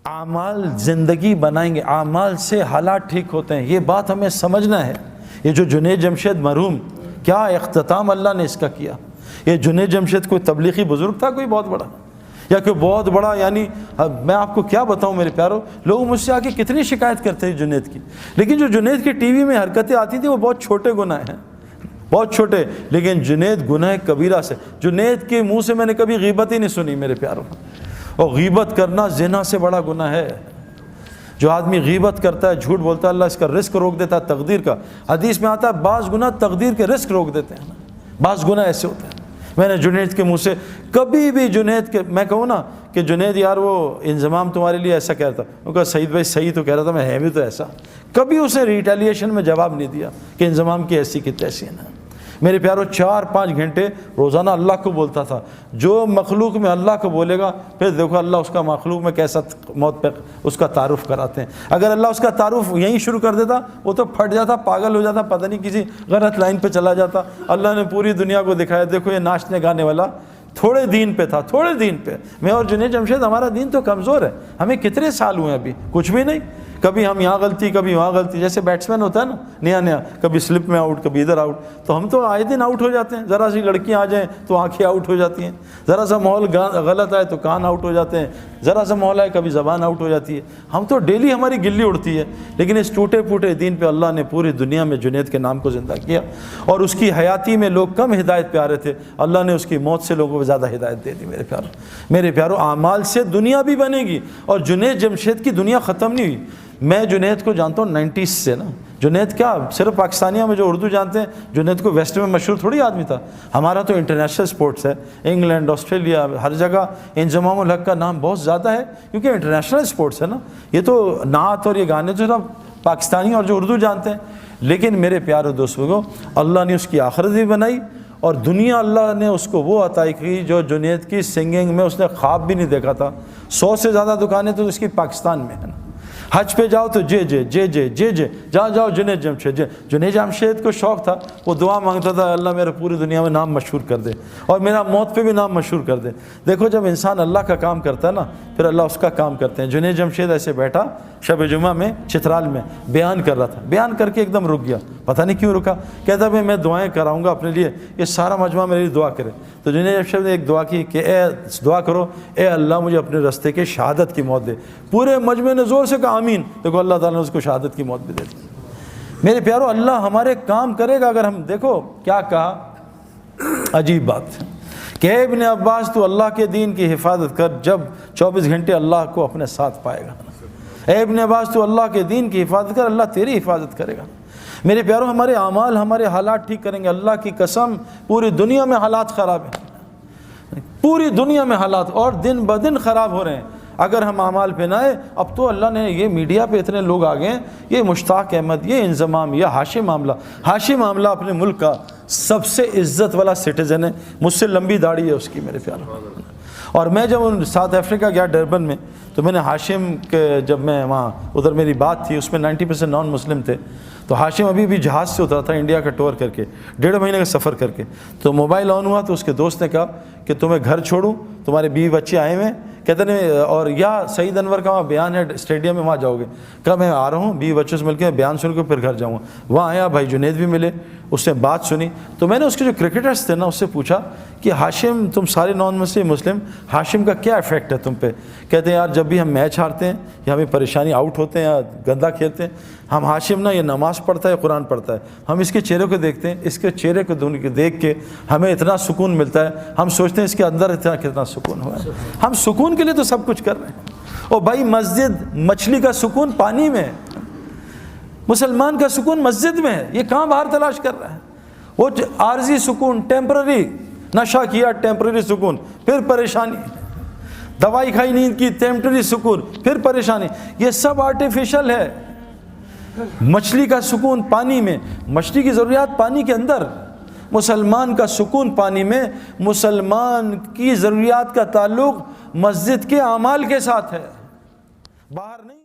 اعمال زندگی بنائیں گے، اعمال سے حالات ٹھیک ہوتے ہیں، یہ بات ہمیں سمجھنا ہے۔ یہ جو جنید جمشید مرحوم، کیا اختتام اللہ نے اس کا کیا۔ یہ جنید جمشید کوئی تبلیغی بزرگ تھا کوئی بہت بڑا، یا کوئی بہت بڑا، یعنی میں آپ کو کیا بتاؤں میرے پیارو، لوگ مجھ سے آ کے کتنی شکایت کرتے ہیں جنید کی، لیکن جو جنید کی ٹی وی میں حرکتیں آتی تھیں وہ بہت چھوٹے گناہ ہیں، بہت چھوٹے، لیکن جنید گناہ کبیرہ سے، جنید کے منہ سے میں نے کبھی غیبت ہی نہیں سنی میرے پیارو۔ اور غیبت کرنا زنا سے بڑا گناہ ہے۔ جو آدمی غیبت کرتا ہے، جھوٹ بولتا ہے، اللہ اس کا رزق روک دیتا ہے، تقدیر کا، حدیث میں آتا ہے بعض گناہ تقدیر کے رزق روک دیتے ہیں، بعض گناہ ایسے ہوتے ہیں۔ میں نے جنید کے منہ سے کبھی بھی جنید کے، میں کہوں نا کہ جنید یار وہ انضمام تمہارے لیے ایسا کہہ رہا تھا، وہ کہا سعید بھائی صحیح تو کہہ رہا تھا، میں ہے بھی تو ایسا، کبھی اسے ریٹیلیشن میں جواب نہیں دیا کہ انضمام کی ایسی کی تیسی ہے۔ میرے پیارو 4-5 گھنٹے روزانہ اللہ کو بولتا تھا۔ جو مخلوق میں اللہ کو بولے گا، پھر دیکھو اللہ اس کا مخلوق میں کیسا موت پہ اس کا تعارف کراتے ہیں۔ اگر اللہ اس کا تعارف یہیں شروع کر دیتا، وہ تو پھٹ جاتا، پاگل ہو جاتا، پتہ نہیں کسی غلط لائن پہ چلا جاتا۔ اللہ نے پوری دنیا کو دکھایا، دیکھو یہ ناچنے گانے والا تھوڑے دین پہ تھا، تھوڑے دین پہ۔ میں اور جنید جمشید، ہمارا دین تو کمزور ہے، ہمیں کتنے سال ہوئے ابھی، کچھ بھی نہیں، کبھی ہم یہاں غلطی کبھی وہاں غلطی، جیسے بیٹسمین ہوتا ہے نا نیا نیا، کبھی سلپ میں آؤٹ کبھی ادھر آؤٹ، تو ہم تو آئے دن آؤٹ ہو جاتے ہیں۔ ذرا سی لڑکیاں آ جائیں تو آنکھیں آؤٹ ہو جاتی ہیں، ذرا سا ماحول غلط آئے تو کان آؤٹ ہو جاتے ہیں، ذرا سا ماحول آئے کبھی زبان آؤٹ ہو جاتی ہے۔ ہم تو ڈیلی ہماری گلی اڑتی ہے، لیکن اس ٹوٹے پھوٹے دین پہ اللہ نے پوری دنیا میں جنید کے نام کو زندہ کیا، اور اس کی حیاتی میں لوگ کم ہدایت پہ آ رہے تھے، اللہ نے اس کی موت سے لوگوں کو زیادہ ہدایت دے دی۔ میرے پیارو اعمال سے دنیا بھی بنے گی، اور جنید جمشید کی دنیا ختم نہیں ہوئی۔ میں جنید کو جانتا ہوں 90s سے نا، جنید کیا صرف پاکستانیوں میں جو اردو جانتے ہیں، جنید کو ویسٹ میں مشہور تھوڑی آدمی تھا۔ ہمارا تو انٹرنیشنل سپورٹس ہے، انگلینڈ، آسٹریلیا، ہر جگہ انضمام الحق کا نام بہت زیادہ ہے، کیونکہ انٹرنیشنل سپورٹس ہے نا۔ یہ تو نعت اور یہ گانے جو سب پاکستانی اور جو اردو جانتے ہیں، لیکن میرے پیارے دوستوں، اللہ نے اس کی آخرت بھی بنائی، اور دنیا اللہ نے اس کو وہ عطا کی جو جنید کی سنگنگ میں اس نے خواب بھی نہیں دیکھا تھا۔ 100 سے زیادہ دکانیں تو اس کی پاکستان میں ہیں نا۔ حج پہ جاؤ تو جے جے جے جے جے جے، جہاں جاؤ جنید جمشید۔ جنید جمشید کو شوق تھا، وہ دعا مانگتا تھا اللہ میرے پوری دنیا میں نام مشہور کر دے، اور میرا موت پہ بھی نام مشہور کر دے۔ دیکھو جب انسان اللہ کا کام کرتا ہے نا، پھر اللہ اس کا کام کرتے ہیں۔ جنید جمشید ایسے بیٹھا شب جمعہ میں چترال میں بیان کر رہا تھا، بیان کر کے ایک دم رک گیا، پتہ نہیں کیوں رکا، کہتا ہے میں دعائیں کراؤں گا اپنے لیے، یہ سارا مجمع میرے لیے دعا کرے۔ تو جنید جمشید نے ایک دعا کی کہ اے دعا کرو، اے اللہ مجھے اپنے رستے کے شہادت کی موت دے۔ پورے مجمع نے زور سے کہا آمین۔ دیکھو اللہ تعالیٰ نے اس کو شہادت کی موت بھی دے دی۔ میرے پیارو اللہ ہمارے کام کرے گا اگر ہم، دیکھو کیا کہا، عجیب بات کہ اے ابن عباس تو اللہ کے دین کی حفاظت کر، جب 24 گھنٹے اللہ کو اپنے ساتھ پائے گا۔ اے ابن عباس تو اللہ کے دین کی حفاظت کر، اللہ تیری حفاظت کرے گا۔ میرے پیارو ہمارے اعمال ہمارے حالات ٹھیک کریں گے۔ اللہ کی قسم پوری دنیا میں حالات خراب ہیں، پوری دنیا میں حالات اور دن بدن خراب ہو رہے ہیں۔ اگر ہم اعمال پہ نہ آئے، اب تو اللہ نے یہ میڈیا پہ اتنے لوگ آ گئے ہیں، یہ مشتاق احمد، یہ انضمام، یہ ہاشم معاملہ، ہاشم معاملہ اپنے ملک کا سب سے عزت والا سٹیزن ہے، مجھ سے لمبی داڑھی ہے اس کی میرے پیارو۔ اور میں جب ساؤتھ افریقہ گیا ڈربن میں، تو میں نے ہاشم کے، جب میں وہاں ادھر میری بات تھی، اس میں 90% نان مسلم تھے، تو ہاشم ابھی بھی جہاز سے اترا تھا انڈیا کا ٹور کر کے، 1.5 مہینے کا سفر کر کے، تو موبائل آن ہوا تو اس کے دوست نے کہا کہ تمہیں گھر چھوڑوں، تمہارے بیوی بچے آئے ہوئے ہیں، کہتے ہیں اور یا سعید انور کا وہاں بیان ہے اسٹیڈیم میں، وہاں جاؤ گے؟ کہا میں آ رہا ہوں، بیوی بچوں سے مل کے بیان سن کے پھر گھر جاؤں گا۔ وہاں آیا، بھائی جنید بھی ملے، اس نے بات سنی، تو میں نے اس کے جو کرکٹرز تھے نا اس سے پوچھا کہ ہاشم، تم سارے نان مسلم، ہاشم کا کیا افیکٹ ہے تم پہ؟ کہتے ہیں یار جب بھی ہم میچ ہارتے ہیں یا ہمیں پریشانی، آؤٹ ہوتے ہیں یا گندا کھیلتے ہیں، ہم ہاشم نا یہ نماز پڑھتا ہے، قرآن پڑھتا ہے، ہم اس کے چہرے کو دیکھتے ہیں، اس کے چہرے کو دیکھ کے ہمیں اتنا سکون ملتا ہے، ہم سوچتے ہیں اس کے اندر کتنا سکون ہوا ہے۔ ہم سکون کے لیے تو سب کچھ کر رہے ہیں۔ اور بھائی مسجد، مچھلی کا سکون پانی میں ہے، مسلمان کا سکون مسجد میں ہے، یہ کہاں باہر تلاش کر رہا ہے؟ وہ عارضی سکون، ٹیمپرری، نشہ کیا ٹیمپرری سکون، پھر پریشانی، دوائی کھائی نیند کی ٹیمپرری سکون، پھر پریشانی، یہ سب آرٹیفیشل ہے۔ مچھلی کا سکون پانی میں، مچھلی کی ضروریات پانی کے اندر، مسلمان کا سکون پانی میں۔ مسلمان کی ضروریات کا تعلق مسجد کے اعمال کے ساتھ ہے، باہر نہیں۔